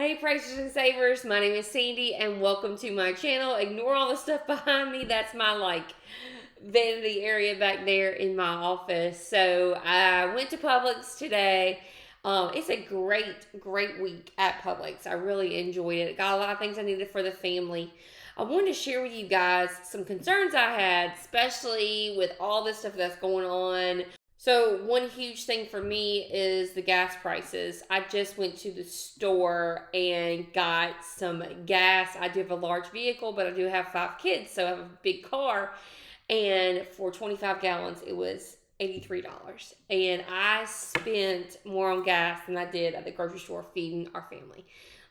Hey praisers and savers, my name is Sandy and welcome to my channel. Ignore all the stuff behind me. That's my vanity area back there in my office. So I went to Publix today. It's a great week at Publix. I really enjoyed it. Got a lot of things I needed for the family. I wanted to share with you guys some concerns I had, especially with all this stuff that's going on. So one huge thing for me is the gas prices. I just went to the store and got some gas. I do have a large vehicle, but I do have 5 kids, so I have a big car. And for 25 gallons, it was $83. And I spent more on gas than I did at the grocery store feeding our family.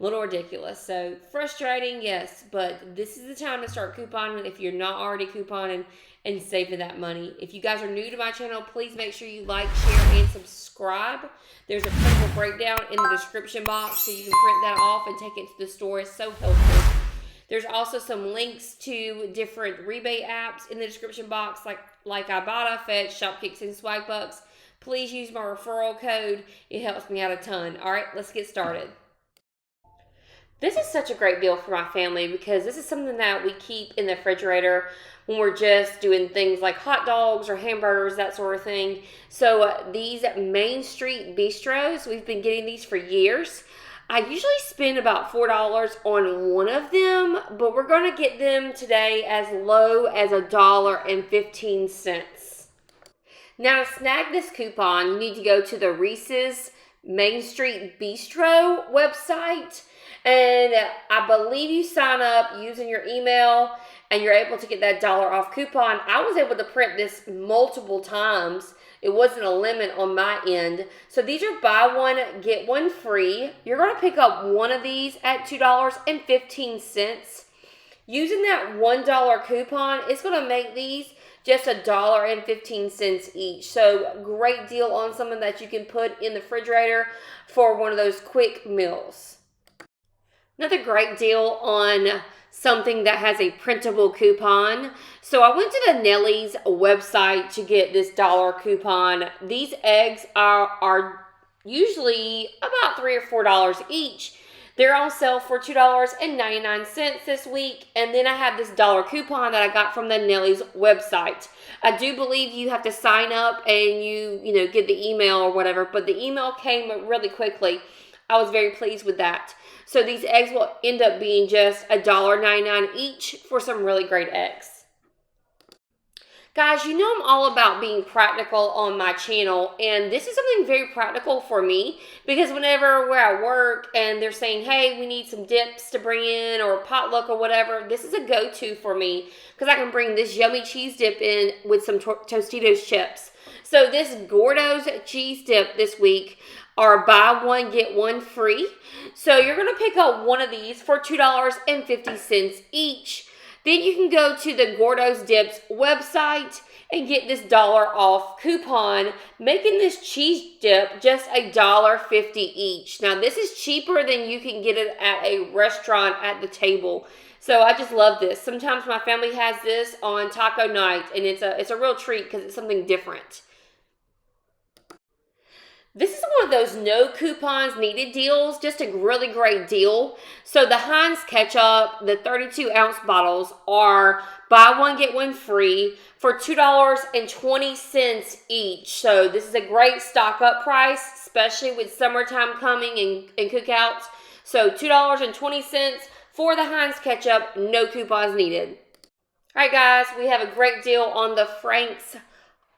A little ridiculous. So frustrating, yes, but this is the time to start couponing if you're not already couponing and saving that money. If you guys are new to my channel, please make sure you like, share, and subscribe. There's a printable breakdown in the description box so you can print that off and take it to the store. It's so helpful. There's also some links to different rebate apps in the description box like IBOTTA, Fetch, Shopkick, and Swagbucks. Please use my referral code. It helps me out a ton. All right, let's get started. This is such a great deal for my family because this is something that we keep in the refrigerator when we're just doing things like hot dogs or hamburgers, that sort of thing. So these Main Street Bistros, we've been getting these for years. I usually spend about $4 on one of them, but we're going to get them today as low as $1.15. Now to snag this coupon, you need to go to the Reese's Main Street Bistro website. And I believe you sign up using your email and you're able to get that $1 off coupon. I was able to print this multiple times. It wasn't a limit on my end. So these are buy one, get one free. You're going to pick up one of these at $2.15. Using that $1 coupon, it's going to make these just $1.15 each. So great deal on something that you can put in the refrigerator for one of those quick meals. Another great deal on something that has a printable coupon. So I went to the Nelly's website to get this $1 coupon. These eggs are usually about $3 or $4 each. They're on sale for $2.99 this week. And then I have this $1 coupon that I got from the Nelly's website. I do believe you have to sign up and you get the email or whatever, but the email came really quickly. I was very pleased with that. So these eggs will end up being just $1.99 each for some really great eggs. Guys, you know I'm all about being practical on my channel, and this is something very practical for me because whenever we're at work and they're saying, hey, we need some dips to bring in or potluck or whatever, this is a go-to for me because I can bring this yummy cheese dip in with some Tostitos chips. So this Gordo's cheese dip this week are buy one, get one free. So you're going to pick up one of these for $2.50 each. Then you can go to the Gordo's Dips website and get this $1 off coupon, making this cheese dip just $1.50 each. Now this is cheaper than you can get it at a restaurant at the table. So I just love this. Sometimes my family has this on taco night, and it's a real treat because it's something different. This is one of those no coupons needed deals, just a really great deal. So the Heinz ketchup, the 32-ounce bottles are buy one, get one free for $2.20 each. So this is a great stock up price, especially with summertime coming and cookouts. So $2.20 for the Heinz ketchup, no coupons needed. All right, guys, we have a great deal on the Frank's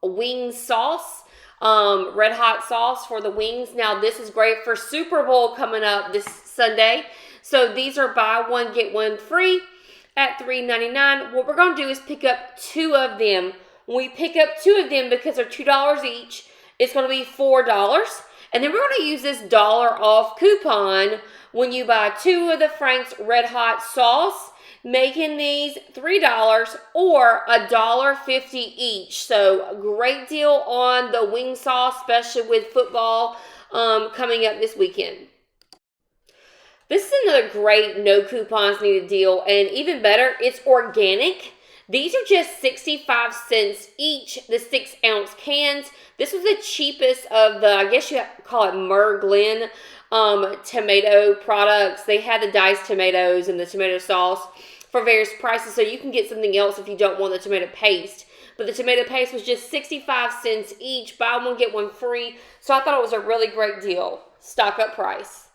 wing sauce. Red hot sauce for the wings. Now this is great for Super Bowl coming up this Sunday. So these are buy one, get one free at $3.99. What we're going to do is pick up 2 of them. When we pick up 2 of them, because they're $2 each, it's going to be $4. And then we're going to use this $1 off coupon when you buy 2 of the Frank's Red Hot sauce, making these $3 or $1.50 each. So a great deal on the wing sauce, especially with football coming up this weekend. This is another great no coupons needed deal, and even better, it's organic. These are just 65 cents each, the 6-ounce cans. This was the cheapest of the, I guess you call it Merglin tomato products. They had the diced tomatoes and the tomato sauce for various prices, so you can get something else if you don't want the tomato paste. But the tomato paste was just 65 cents each. Buy one, get one free. So I thought it was a really great deal. Stock up price.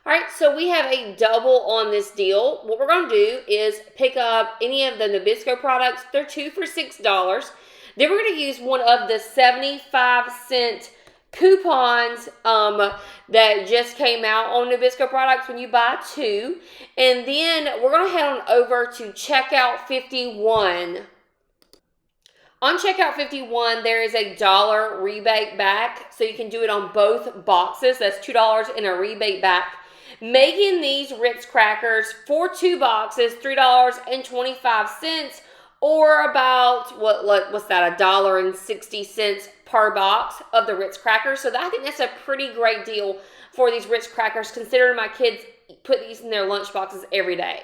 All right, so we have a double on this deal. What we're going to do is pick up any of the Nabisco products. They're 2 for $6. Then we're going to use one of the 75-cent coupons that just came out on Nabisco products when you buy 2. And then we're going to head on over to checkout 51. On checkout 51, there is a $1 rebate back, so you can do it on both boxes. That's $2 in a rebate back. Making these Ritz crackers for 2 boxes, $3.25, or about, what's that, $1.60 per box of the Ritz crackers. So I think that's a pretty great deal for these Ritz crackers, considering my kids put these in their lunch boxes every day.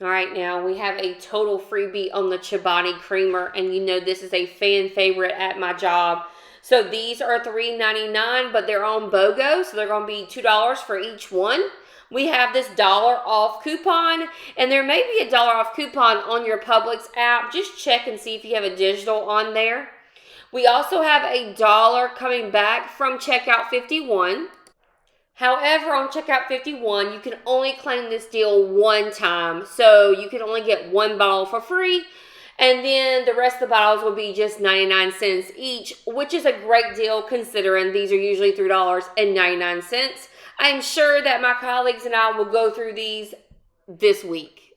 All right, now we have a total freebie on the Chobani creamer, and you know this is a fan favorite at my job. So these are $3.99, but they're on BOGO, so they're going to be $2 for each one. We have this $1 off coupon, and there may be a $1 off coupon on your Publix app. Just check and see if you have a digital on there. We also have a $1 coming back from checkout 51. However, on checkout 51, you can only claim this deal one time. So you can only get one bottle for free. And then the rest of the bottles will be just 99 cents each, which is a great deal considering these are usually $3.99. I'm sure that my colleagues and I will go through these this week.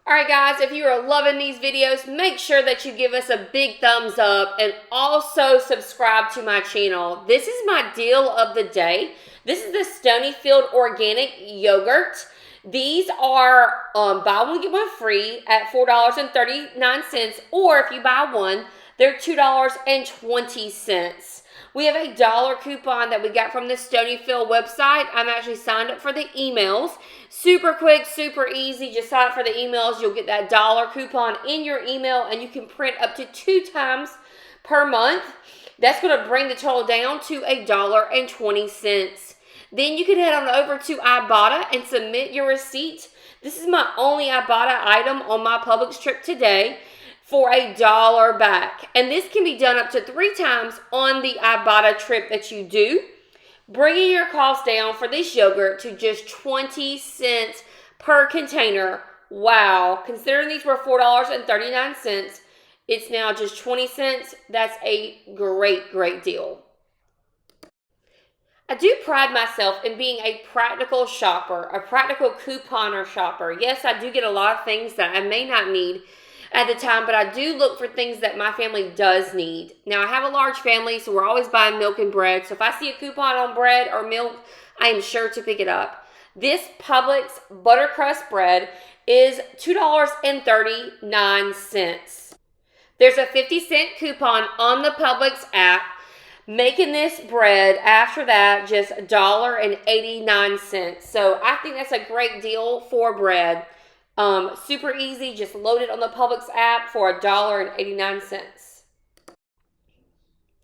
Alright guys, if you are loving these videos, make sure that you give us a big thumbs up and also subscribe to my channel. This is my deal of the day. This is the Stonyfield organic yogurt. These are buy one, get one free at $4.39, or if you buy one, they're $2.20. We have a $1 coupon that we got from the Stonyfield website. I'm actually signed up for the emails. Super quick, super easy. Just sign up for the emails. You'll get that $1 coupon in your email, and you can print up to 2 times per month. That's going to bring the total down to $1.20. Then you can head on over to IBOTTA and submit your receipt. This is my only IBOTTA item on my Publix trip today for $1 back. And this can be done up to 3 times on the IBOTTA trip that you do, bringing your cost down for this yogurt to just 20 cents per container. Wow. Considering these were $4.39, it's now just 20 cents. That's a great, great deal. I do pride myself in being a practical shopper, a practical couponer shopper. Yes, I do get a lot of things that I may not need at the time, but I do look for things that my family does need. Now, I have a large family, so we're always buying milk and bread. So if I see a coupon on bread or milk, I am sure to pick it up. This Publix buttercrust bread is $2.39. There's a 50-cent coupon on the Publix app, making this bread after that just $1.89. So I think that's a great deal for bread. Super easy. Just load it on the Publix app for $1.89.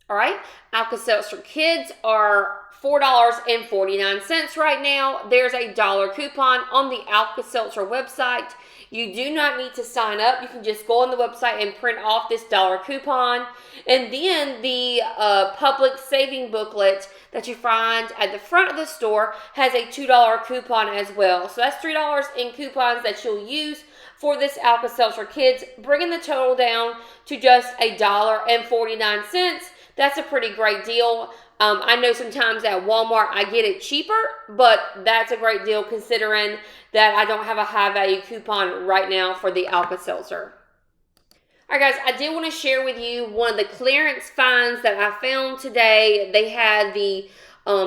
All right. Alka-Seltzer kids are $4.49 right now. There's a $1 coupon on the Alka-Seltzer website. You do not need to sign up. You can just go on the website and print off this $1 coupon. And then the Publix saving booklet that you find at the front of the store has a $2 coupon as well. So that's $3 in coupons that you'll use for this Alka-Seltzer kids, bringing the total down to just $1.49. That's a pretty great deal. I know sometimes at Walmart I get it cheaper, but that's a great deal considering that I don't have a high value coupon right now for the Alka-Seltzer. All right, guys, I did want to share with you one of the clearance finds that I found today. They had the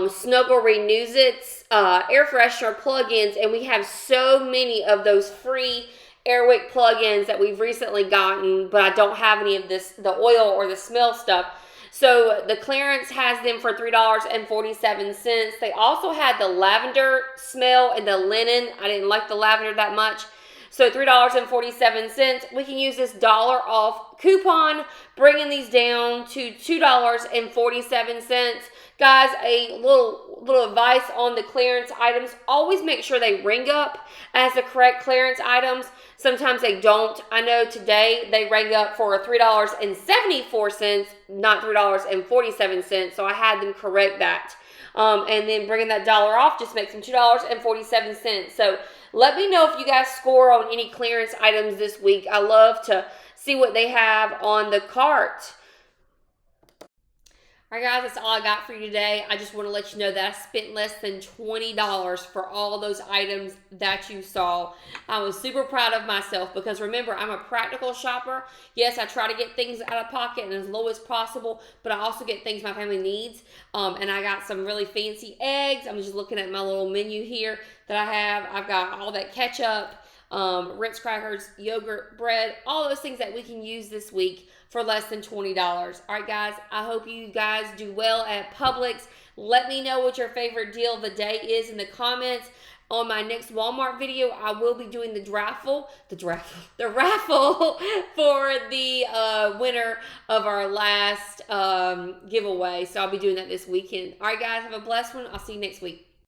Snuggle Renews It air freshener plug-ins, and we have so many of those free Airwick plug-ins that we've recently gotten, but I don't have any of this, the oil or the smell stuff. So the clearance has them for $3.47. They also had the lavender smell and the linen. I didn't like the lavender that much. So $3.47. We can use this $1 off coupon, bringing these down to $2.47. Guys, a little advice on the clearance items. Always make sure they ring up as the correct clearance items. Sometimes they don't. I know today they rang up for $3.74, not $3.47. So I had them correct that. And then bringing that dollar off just makes them $2.47. So let me know if you guys score on any clearance items this week. I love to see what they have on the cart. All right, guys, that's all I got for you today. I just want to let you know that I spent less than $20 for all those items that you saw. I was super proud of myself because, remember, I'm a practical shopper. Yes, I try to get things out of pocket and as low as possible, but I also get things my family needs. And I got some really fancy eggs. I'm just looking at my little menu here that I have. I've got all that ketchup, Ritz crackers, yogurt, bread, all those things that we can use this week for less than $20. All right, guys, I hope you guys do well at Publix. Let me know what your favorite deal of the day is in the comments. On my next Walmart video, I will be doing the raffle for the winner of our last giveaway. So I'll be doing that this weekend. All right, guys, have a blessed one. I'll see you next week.